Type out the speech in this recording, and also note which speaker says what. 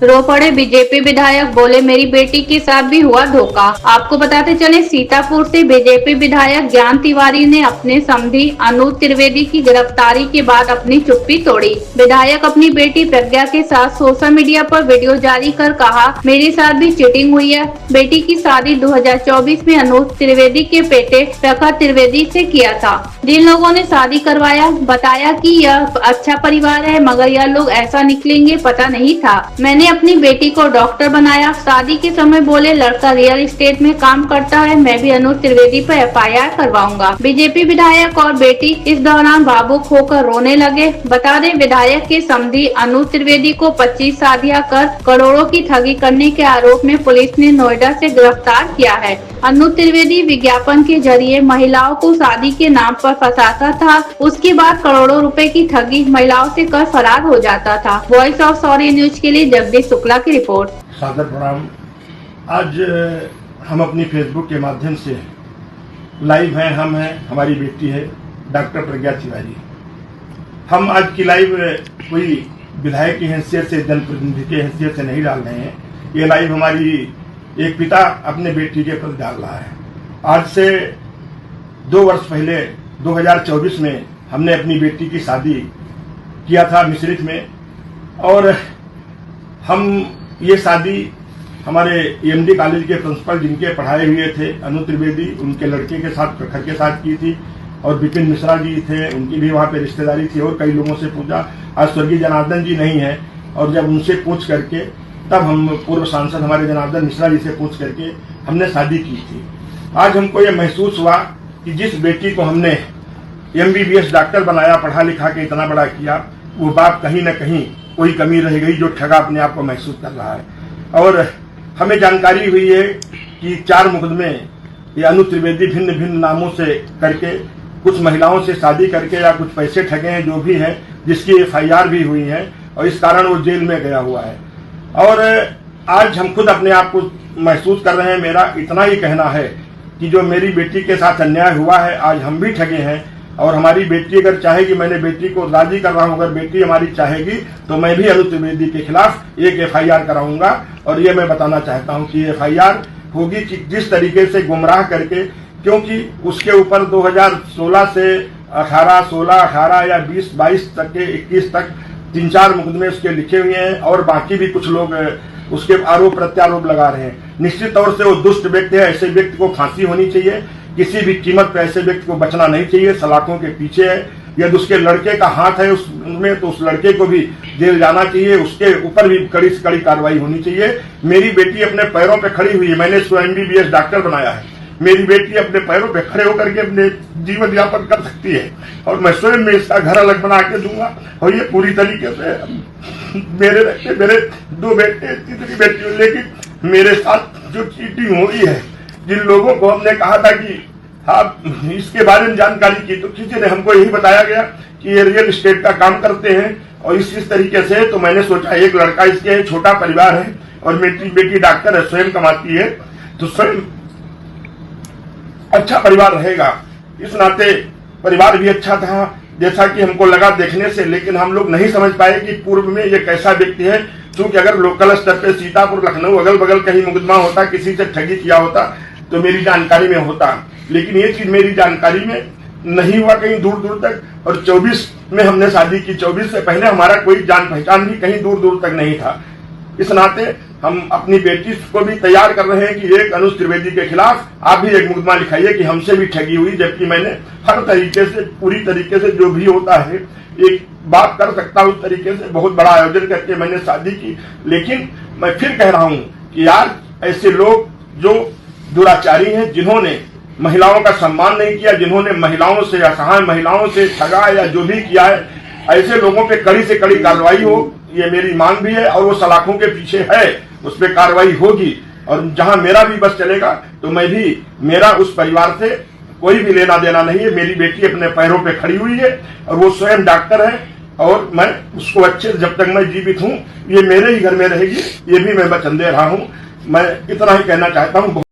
Speaker 1: रो पड़े बीजेपी विधायक, बोले मेरी बेटी के साथ भी हुआ धोखा। आपको बताते चले, सीतापुर से बीजेपी विधायक ज्ञान तिवारी ने अपने समधी अनूप त्रिवेदी की गिरफ्तारी के बाद अपनी चुप्पी तोड़ी। विधायक अपनी बेटी प्रज्ञा के साथ सोशल मीडिया पर वीडियो जारी कर कहा, मेरे साथ भी चीटिंग हुई है। बेटी की शादी 2024 में अनूप त्रिवेदी के बेटे प्रखर त्रिवेदी से किया था, जिन लोगों ने शादी करवाया। बताया कि यह अच्छा परिवार है, मगर यह लोग ऐसा निकलेंगे पता नहीं था। मैंने अपनी बेटी को डॉक्टर बनाया। शादी के समय बोले लड़का रियल एस्टेट में काम करता है, मैं भी अनूप त्रिवेदी पर एफआईआर करवाऊंगा। बीजेपी विधायक और बेटी इस दौरान भावुक होकर रोने लगे। बता दें, विधायक के समधी अनूप त्रिवेदी को 25 शादियां कर करोड़ों की ठगी करने के आरोप में पुलिस ने नोएडा से गिरफ्तार किया है। अनूप त्रिवेदी विज्ञापन के जरिए महिलाओं को शादी के नाम पर फंसाता था, उसके बाद करोड़ों रुपए की ठगी महिलाओं से कर फरार हो जाता था। वॉइस ऑफ सॉरी न्यूज के लिए जगदीश शुक्ला की रिपोर्ट।
Speaker 2: सादर प्रणाम। आज हम अपनी फेसबुक के माध्यम से लाइव हैं, हम हैं, हमारी बेटी है डॉक्टर प्रज्ञा तिवारी। हम आज की लाइव कोई विधायक की हैसियत से, जनप्रतिनिधि की हैसियत से नहीं डाल रहे हैं। ये लाइव हमारी एक पिता अपने बेटी के प्रति डाल रहा है। आज से 2 वर्ष पहले 2024 में हमने अपनी बेटी की शादी किया था मिश्रित में, और हम ये शादी हमारे एमडी कॉलेज के प्रिंसिपल जिनके पढ़ाए हुए थे अनूप त्रिवेदी, उनके लड़के के साथ प्रखर के साथ की थी, और विपिन मिश्रा जी थे, उनकी भी वहाँ पे रिश्तेदारी थी। और कई लोगों से पूछा, आज स्वर्गीय जनार्दन जी नहीं है, और जब उनसे पूछ करके तब हम पूर्व सांसद हमारे जनार्दन मिश्रा जी से पूछ करके हमने शादी की थी। आज हमको ये महसूस हुआ कि जिस बेटी को हमने MBBS डॉक्टर बनाया, पढ़ा लिखा के इतना बड़ा किया, वो बाप कहीं न कहीं कोई कमी रह गई, जो ठगा अपने आप को महसूस कर रहा है। और हमें जानकारी हुई है कि 4 मुकदमे ये अनूप त्रिवेदी भिन्न भिन्न नामों से करके कुछ महिलाओं से शादी करके या कुछ पैसे ठगे हैं, जो भी है, जिसकी FIR भी हुई है, और इस कारण वो जेल में गया हुआ है। और आज हम खुद अपने आप को महसूस कर रहे हैं। मेरा इतना ही कहना है कि जो मेरी बेटी के साथ अन्याय हुआ है, आज हम भी ठगे हैं। और हमारी बेटी अगर चाहेगी, मैंने बेटी को राजी कर रहा हूं, अगर बेटी हमारी चाहेगी तो मैं भी अनूप त्रिवेदी के खिलाफ एक FIR कराऊंगा। और ये मैं बताना चाहता हूं कि FIR होगी कि जिस तरीके से गुमराह करके, क्योंकि उसके ऊपर 2016 से 18, 16, 18 या 20, 22 तक के 21 तक 3-4 मुकदमे उसके लिखे हुए हैं, और बाकी भी कुछ लोग उसके आरोप प्रत्यारोप लगा रहे हैं। निश्चित तौर से वो दुष्ट व्यक्ति है, ऐसे व्यक्ति को फांसी होनी चाहिए, किसी भी कीमत पर ऐसे व्यक्ति को बचना नहीं चाहिए, सलाखों के पीछे है। यदि उसके लड़के का हाथ है उसमें, तो उस लड़के को भी जेल जाना चाहिए, उसके ऊपर भी कड़ी से कड़ी कार्रवाई होनी चाहिए। मेरी बेटी अपने पैरों पर खड़ी हुई है, मैंने इसको MBBS डॉक्टर बनाया है। मेरी बेटी अपने पैरों पे खड़े होकर के अपने जीवन यापन कर सकती है, और मैं स्वयं में इसका घर अलग बना के दूंगा। और ये पूरी तरीके से मेरे 2 बेटे, तीसरी बेटी, लेकिन मेरे साथ जो चीटिंग हुई है, जिन लोगों को हमने कहा था कि आप इसके बारे में जानकारी की, तो किसी ने हमको यही बताया गया कि ये रियल एस्टेट का काम करते हैं, और इस तरीके से। तो मैंने सोचा एक लड़का इसके, छोटा परिवार है, और मेरी बेटी डॉक्टर है, स्वयं कमाती है, तो स्वयं अच्छा परिवार रहेगा। इस नाते परिवार भी अच्छा था, जैसा कि हमको लगा देखने से, लेकिन हम लोग नहीं समझ पाए कि पूर्व में ये कैसा व्यक्ति है। क्योंकि अगर लोकल स्तर पे सीतापुर, लखनऊ, अगल बगल कहीं मुकदमा होता, किसी से ठगी किया होता, तो मेरी जानकारी में होता। लेकिन ये चीज मेरी जानकारी में नहीं हुआ कहीं दूर दूर तक। और 24 में हमने शादी की, 24 से पहले हमारा कोई जान पहचान भी कहीं दूर दूर तक नहीं था। इस नाते हम अपनी बेटी को भी तैयार कर रहे हैं कि एक अनूप त्रिवेदी के खिलाफ आप भी एक मुकदमा लिखाइए कि हमसे भी ठगी हुई, जबकि मैंने हर तरीके से, पूरी तरीके से, जो भी होता है एक बात कर सकता हूं, उस तरीके से बहुत बड़ा आयोजन करके मैंने शादी की। लेकिन मैं फिर कह रहा हूं कि यार, ऐसे लोग जो दुराचारी हैं, जिन्होंने महिलाओं का सम्मान नहीं किया, जिन्होंने महिलाओं से, असहाय महिलाओं से ठगा या जो भी किया है, ऐसे लोगों पे कड़ी से कड़ी कार्रवाई हो, ये मेरी मांग भी है। और वो सलाखों के पीछे है, उस पर कार्रवाई होगी। और जहां मेरा भी बस चलेगा, तो मैं भी, मेरा उस परिवार से कोई भी लेना देना नहीं है। मेरी बेटी अपने पैरों पे खड़ी हुई है, और वो स्वयं डॉक्टर है, और मैं उसको अच्छे, जब तक मैं जीवित हूं, ये मेरे ही घर में रहेगी, ये भी मैं वचन दे रहा हूं। मैं इतना ही कहना चाहता हूं।